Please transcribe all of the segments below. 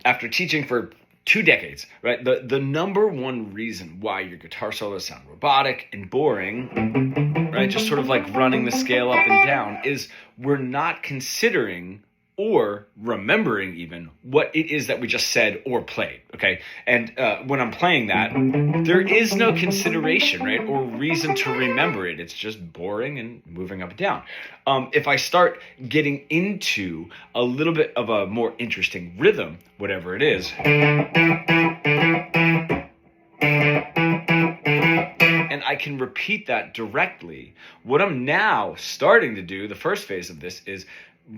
after teaching for 2 decades, right? The number one reason why your guitar solos sound robotic and boring, right? Just sort of like running the scale up and down, is we're not considering or remembering even what it is that we just said or played, okay? And when I'm playing that, there is no consideration, right, or reason to remember it. It's just boring and moving up and down. If I start getting into a little bit of a more interesting rhythm, whatever it is, and I can repeat that directly, what I'm now starting to do, the first phase of this, is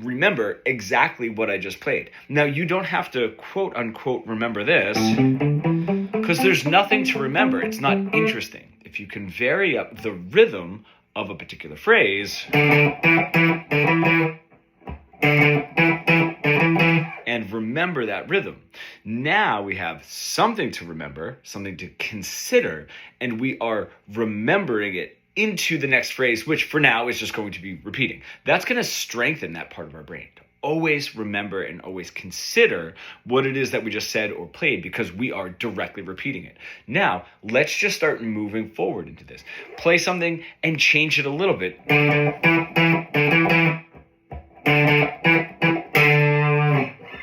remember exactly what I just played. Now, you don't have to quote unquote remember this, because there's nothing to remember. It's not interesting. If you can vary up the rhythm of a particular phrase and remember that rhythm, now we have something to remember, something to consider, and we are remembering it into the next phrase, which for now is just going to be repeating. That's going to strengthen that part of our brain to always remember and always consider what it is that we just said or played, because we are directly repeating it. Now, let's just start moving forward into this. Play something and change it a little bit.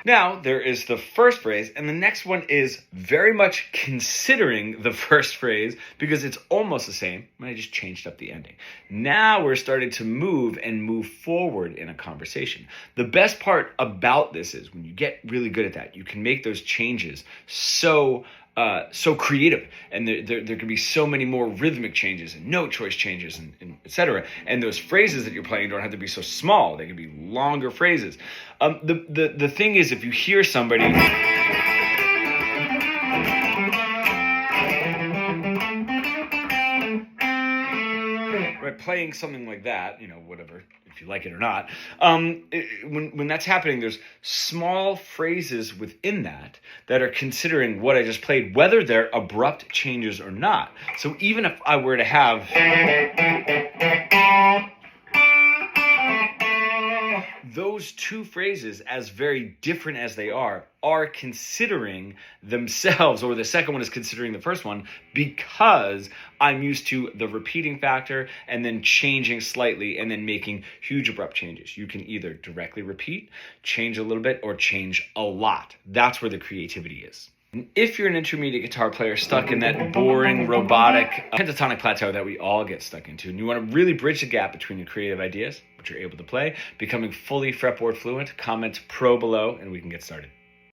Now, there is the first phrase, and the next one is very much considering the first phrase because it's almost the same, and I just changed up the ending. Now we're starting to move forward in a conversation. The best part about this is when you get really good at that, you can make those changes so creative, and there can be so many more rhythmic changes and note choice changes and etc. And those phrases that you're playing don't have to be so small; they can be longer phrases. The thing is, if you hear somebody right playing something like that, whatever, if you like it or not, when that's happening, there's small phrases within that are considering what I just played, whether they're abrupt changes or not. So even if I were to have those two phrases, as very different as they are considering themselves, or the second one is considering the first one, because I'm used to the repeating factor and then changing slightly and then making huge abrupt changes. You can either directly repeat, change a little bit, or change a lot. That's where the creativity is. If you're an intermediate guitar player stuck in that boring, robotic, pentatonic plateau that we all get stuck into, and you want to really bridge the gap between your creative ideas, which you're able to play, becoming fully fretboard fluent, comment pro below, and we can get started.